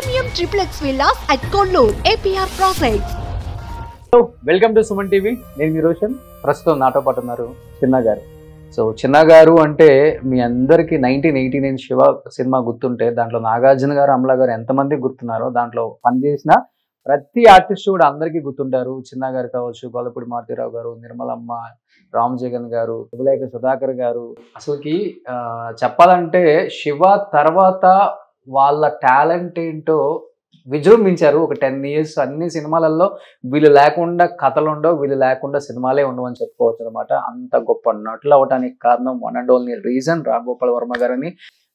Premium triplex villas at Kollur, APR Projects. Welcome to Suman TV. నేను మీ రోషన్. ప్రస్తుతం నాతో పాటు ఉన్నారు చిన్న గారు. సో చిన్న గారు అంటే మీ అందరికి 1989 శివ సినిమా గుర్తుంటే దాంట్లో నాగార్జున గారు, అమలా గారు ఎంతమంది గుర్తున్నారో, దాంట్లో పనిచేసిన ప్రతి ఆర్టిస్ట్ కూడా అందరికీ గుర్తుంటారు. చిన్న గారు కావచ్చు, గొల్లపూడి మారుతీరావు గారు, నిర్మలమ్మ, రామ్ జగన్ గారు, శుభలేఖ సుధాకర్ గారు. అసలుకి చెప్పాలంటే శివ తర్వాత వాళ్ళ టాలెంట్ ఏంటో విజృంభించారు. ఒక 10 years అన్ని సినిమాలలో వీళ్ళు లేకుండా కథలు ఉండవు, వీళ్ళు లేకుండా సినిమాలే ఉండవు అని చెప్పుకోవచ్చు అనమాట. అంత గొప్ప నటులు అవడానికి కారణం one and only reason Ram Gopal Varma గారని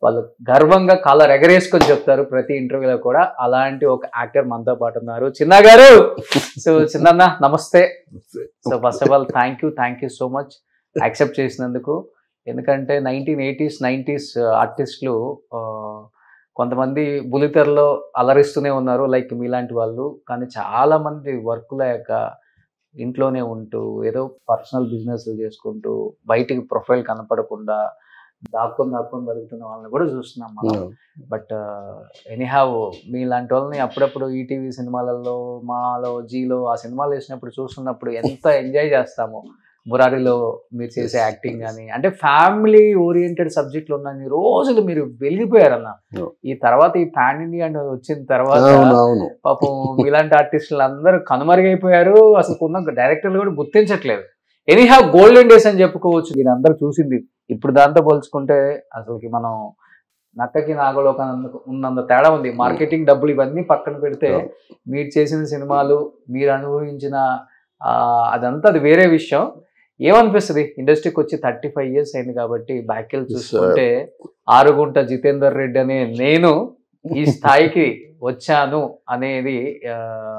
వాళ్ళు గర్వంగా కాలర్ ఎగరేసుకొని చెప్తారు ప్రతి ఇంటర్వ్యూలో కూడా. అలాంటి ఒక యాక్టర్ మనతో పాటు ఉన్నారు, చిన్న గారు. సో చిన్న నమస్తే. So first of all thank you so much accept చేసినందుకు. ఎందుకంటే 1980s 90s ఆర్టిస్టులు కొంతమంది బులితెరలో అలరిస్తూనే ఉన్నారు, లైక్ మీలాంటి వాళ్ళు. కానీ చాలా మంది వర్క్ లేక ఇంట్లోనే ఉంటూ ఏదో పర్సనల్ బిజినెస్లు చేసుకుంటూ బయటికి ప్రొఫైల్ కనపడకుండా దాక్కొని బతుకుతున్న వాళ్ళని కూడా చూస్తున్నాం మనం. బట్ ఎనీహావ్ మీలాంటి వాళ్ళని అప్పుడప్పుడు ఈటీవీ సినిమాలలో, మాలో, జీలో ఆ సినిమాలు వేసినప్పుడు చూస్తున్నప్పుడు ఎంత ఎంజాయ్ చేస్తాము. మురారిలో మీరు చేసే యాక్టింగ్ కానీ, అంటే ఫ్యామిలీ ఓరియంటెడ్ సబ్జెక్టులు ఉన్నన్ని రోజులు మీరు వెలిగిపోయారన్న. ఈ తర్వాత ఈ పాన్ ఇండియా వచ్చిన తర్వాత పాపం ఇలాంటి ఆర్టిస్టులు అందరూ కనుమరుగైపోయారు. అసలు ఉన్న డైరెక్టర్లు కూడా గుర్తించట్లేదు. ఎనీహావ్ గోల్డెన్ డేస్ అని చెప్పుకోవచ్చు. మీరు అందరూ చూసింది ఇప్పుడు దాంతో పోల్చుకుంటే అసలుకి మనం నక్కకి నాగలోకానికి ఉన్నంత తేడా ఉంది. మార్కెటింగ్ డబ్బులు ఇవన్నీ పక్కన పెడితే మీరు చేసిన సినిమాలు, మీరు అనుభవించిన అదంతా అది వేరే విషయం. ఏమనిపిస్తుంది ఇండస్ట్రీకి వచ్చి 35 years అయింది కాబట్టి బ్యాక్ వెళ్ళి చూసుకుంటే ఆరుగుంట జితేందర్ రెడ్డి అనే నేను ఈ స్థాయికి వచ్చాను అనేది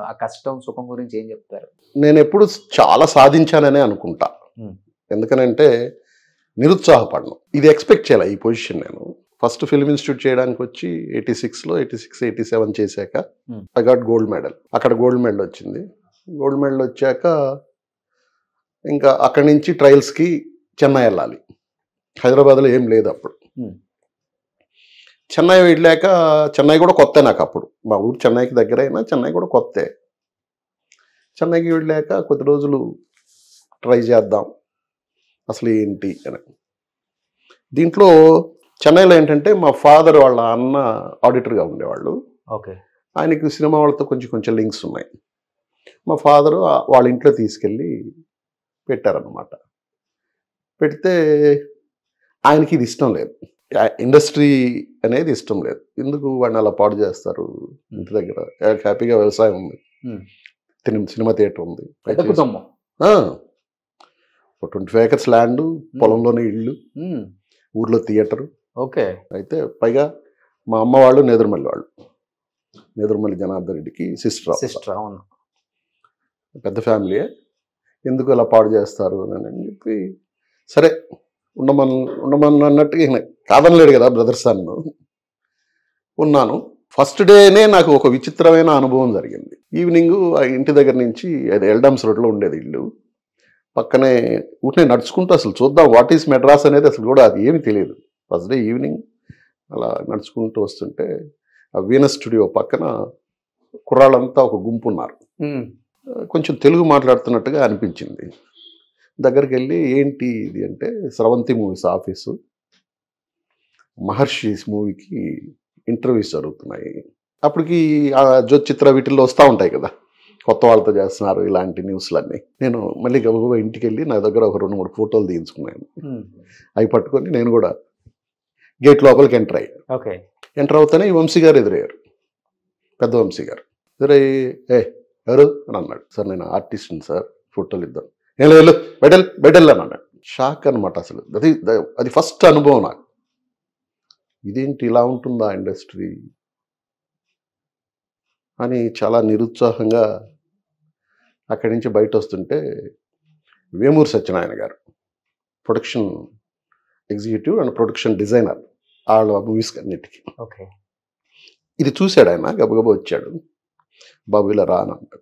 ఆ కష్టం సుఖం గురించి ఏం చెప్తారు? నేను ఎప్పుడు చాలా సాధించాననే అనుకుంటా. ఎందుకనంటే నిరుత్సాహపడను. ఇది ఎక్స్పెక్ట్ చేయాలి ఈ పొజిషన్. నేను ఫస్ట్ ఫిల్మ్ ఇన్స్టిట్యూట్ చేయడానికి వచ్చి 86లో 87 చేశాక ఐ గాట్ గోల్డ్ మెడల్. అక్కడ గోల్డ్ మెడల్ వచ్చింది. గోల్డ్ మెడల్ వచ్చాక ఇంకా అక్కడి నుంచి ట్రయల్స్కి చెన్నై వెళ్ళాలి. హైదరాబాద్లో ఏం లేదు అప్పుడు. చెన్నై వెళ్ళాక, చెన్నై కూడా కొత్త నాకు అప్పుడు. మా ఊరు చెన్నైకి దగ్గర అయినా చెన్నై కూడా కొత్తే. చెన్నైకి వెళ్ళాక కొద్ది రోజులు ట్రై చేద్దాం అసలు ఏంటి అని. దీంట్లో చెన్నైలో ఏంటంటే మా ఫాదర్ వాళ్ళ అన్న ఆడిటర్గా ఉండేవాళ్ళు. ఓకే. ఆయనకి సినిమా వాళ్ళతో కొంచెం లింక్స్ ఉన్నాయి. మా ఫాదరు వాళ్ళ ఇంట్లో తీసుకెళ్ళి పెట్టారనమాట. పెడితే ఆయనకి ఇది ఇష్టం లేదు, ఇండస్ట్రీ అనేది ఇష్టం లేదు. ఎందుకు వాడిని అలా పాడు చేస్తారు, ఇంటి దగ్గర హ్యాపీగా వ్యవసాయం ఉంది, సినిమా థియేటర్ ఉంది, 25 acres ల్యాండ్, పొలంలోనే ఇళ్ళు, ఊర్లో థియేటరు. ఓకే. అయితే పైగా మా అమ్మ వాళ్ళు నేదురుమల్లి వాళ్ళు, నేదురుమల్లి జనార్దన్ రెడ్డికి సిస్టర్. అవును, పెద్ద ఫ్యామిలీయే. ఎందుకు అలా పాడు చేస్తారు అని చెప్పి సరే ఉండమని అన్నట్టుగా కాదనలేడు కదా బ్రదర్స్ అన్ను. ఉన్నాను. ఫస్ట్ డేనే నాకు ఒక విచిత్రమైన అనుభవం జరిగింది. ఈవినింగ్ ఆ ఇంటి దగ్గర నుంచి, అది ఎల్డమ్స్ రోడ్లో ఉండేది ఇల్లు, పక్కనే ఊరినే నడుచుకుంటూ అసలు చూద్దాం వాట్ ఈస్ మెడ్రాస్ అనేది అసలు కూడా అది ఏమి తెలియదు. ఫస్ట్ డే ఈవినింగ్ అలా నడుచుకుంటూ వస్తుంటే ఆ వీనస్ స్టూడియో పక్కన కుర్రాళ్ళంతా ఒక గుంపు ఉన్నారు. కొంచెం తెలుగు మాట్లాడుతున్నట్టుగా అనిపించింది. దగ్గరికి వెళ్ళి ఏంటి ఇది అంటే, స్రవంతి మూవీస్ ఆఫీసు, మహర్షి మూవీకి ఇంటర్వ్యూస్ జరుగుతున్నాయి. అప్పటికి ఆ జ్యోతిచిత్ర వీటిల్లో వస్తూ ఉంటాయి కదా, కొత్త వాళ్ళతో చేస్తున్నారు ఇలాంటి న్యూస్లన్నీ. నేను మళ్ళీ గబగబా ఇంటికి వెళ్ళి నా దగ్గర ఒక 2-3 ఫోటోలు తీయించుకున్నాను. అవి పట్టుకొని నేను కూడా గేట్ లోపలికి ఎంటర్ అయ్యాను. ఓకే. ఎంటర్ అవుతానే ఈ వంశీ గారు ఎదురయ్యారు, పెద్ద వంశీ గారు. ఎదురయ్యి ఎవరు అని అన్నాడు. సార్ నేను ఆర్టిస్ట్ని సార్, ఫోటోలు ఇద్దాం. ఏం లేదు, బెడల్ అని అన్నాడు. షాక్ అనమాట అసలు. అది ఫస్ట్ అనుభవం నాకు. ఇదేంటి ఇలా ఉంటుందా ఇండస్ట్రీ అని చాలా నిరుత్సాహంగా అక్కడి నుంచి బయట వస్తుంటే వేమూరు సత్యనారాయణ గారు, production executive and production designer వాళ్ళ మూవీస్ అన్నిటికీ. ఓకే. ఇది చూశాడు ఆయన, గబగబా వచ్చాడు. బాబు ఇలా రా అని అన్నాడు.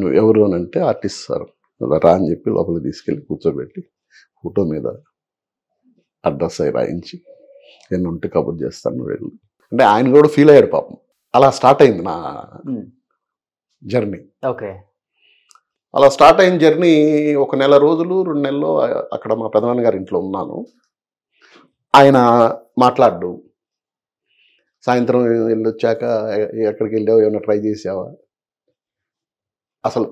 నువ్వు ఎవరు అని అంటే ఆర్టిస్ట్ సార్. ఇలా రా అని చెప్పి లోపలికి తీసుకెళ్ళి కూర్చోబెట్టి ఫోటో మీద అడ్రస్ అయి రాయించి నేను ఉంటే కబుర్ చేస్తాను వెళ్ళు అంటే ఆయన కూడా ఫీల్ అయ్యాడు పాపం. అలా స్టార్ట్ అయింది నా జర్నీ. ఓకే. అలా స్టార్ట్ అయిన జర్నీ ఒక నెల రోజులు 2 నెలలు అక్కడ మా పెదనాన్న గారి ఇంట్లో ఉన్నాను. ఆయన మాట్లాడు, సాయంత్రం వెళ్ళొచ్చాక ఎక్కడికి వెళ్ళావు, ఏమైనా ట్రై చేసావా, అసలు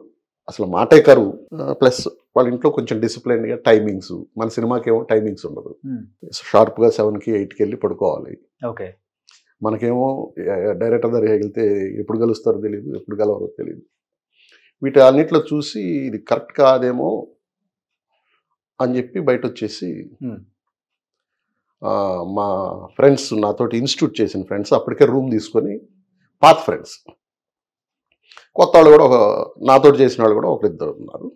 అసలు మాటే కరువు. ప్లస్ వాళ్ళ ఇంట్లో కొంచెం డిసిప్లైన్గా టైమింగ్స్, మన సినిమాకి ఏమో టైమింగ్స్ ఉండదు. షార్ప్గా 7కి 8కి వెళ్ళి పడుకోవాలి. ఓకే. మనకేమో డైరెక్టర్ దగ్గరికి వెళ్తే ఎప్పుడు కలుస్తారో తెలియదు, ఎప్పుడు కలవరో తెలియదు. వీటి అన్నిట్లో చూసి ఇది కరెక్ట్ కాదేమో అని చెప్పి బయట వచ్చేసి మా ఫ్రెండ్స్, నాతోటి ఇన్స్టిట్యూట్ చేసిన ఫ్రెండ్స్ అప్పటికే రూమ్ తీసుకొని, పాత ఫ్రెండ్స్, కొత్త వాళ్ళు కూడా నాతోటి చేసిన వాళ్ళు కూడా ఒకరిద్దరు ఉన్నారు.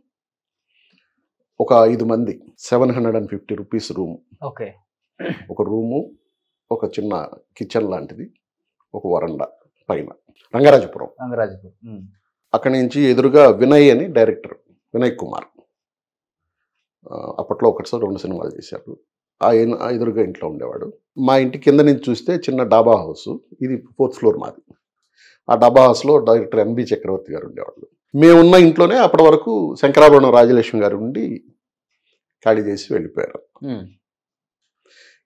ఒక 5 మంది, 750 రూపీస్ రూమ్. ఓకే. ఒక రూము, ఒక చిన్న కిచెన్ లాంటిది, ఒక వరండా పైన, రంగరాజపురం. అక్కడి నుంచి ఎదురుగా వినయ్ అని డైరెక్టర్, వినయ్ కుమార్, అప్పట్లో 2 సినిమాలు చేశారు. ఆయన ఎదురుగా ఇంట్లో ఉండేవాడు. మా ఇంటి కింద నుంచి చూస్తే చిన్న డాబా హౌస్, ఇది 4th ఫ్లోర్ మాది. ఆ డాబా హౌస్లో డైరెక్టర్ NB చక్రవర్తి గారు ఉండేవాళ్ళు. మేమున్న ఇంట్లోనే అప్పటి వరకు శంకరాభరణం రాజలక్ష్మి గారు ఉండి ఖాళీ చేసి వెళ్ళిపోయారు.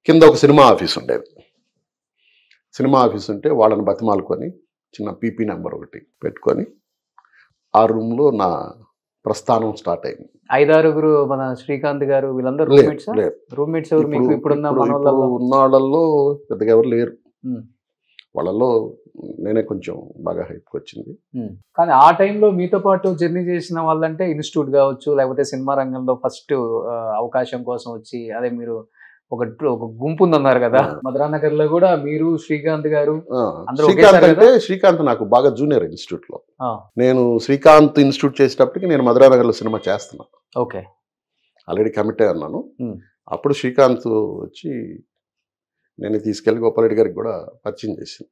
కింద ఒక సినిమా ఆఫీస్ ఉండేది. సినిమా ఆఫీస్ ఉంటే వాళ్ళని బతిమాలుకొని చిన్న PP నెంబర్ ఒకటి పెట్టుకొని ఆ రూమ్లో నా ప్రస్థానం స్టార్ట్ అయింది. 5-6 మన శ్రీకాంత్ గారు వీళ్ళందరూ రూమ్మేట్స్ ఎవరు మీకు ఇప్పుడున్న ఉన్న వాళ్ళల్లో పెద్దగా ఎవరు లేరు. వాళ్ళలో నేనే కొంచెం బాగా హైప్కి వచ్చింది. కానీ ఆ టైంలో మీతో పాటు జర్నీ చేసిన వాళ్ళంటే ఇన్స్టిట్యూట్ కావచ్చు, లేకపోతే సినిమా రంగంలో ఫస్ట్ అవకాశం కోసం వచ్చి, అదే మీరు ఒక గుంపు ఉందన్నారు కదా, మధురానగర్ లో కూడా మీరు శ్రీకాంత్ గారు. శ్రీకాంత్ నాకు బాగా జూనియర్ ఇన్స్టిట్యూట్ లో. నేను శ్రీకాంత్ ఇన్స్టిట్యూట్ చేసేటప్పటికి నేను మధురానగర్ లో సినిమా చేస్తున్నా. ఓకే. ఆల్రెడీ కమిట్ అయి ఉన్నాను. అప్పుడు శ్రీకాంత్ వచ్చి నేను తీసుకెళ్లి గోపాలరెడ్డి గారికి కూడా పరిచయం చేసింది.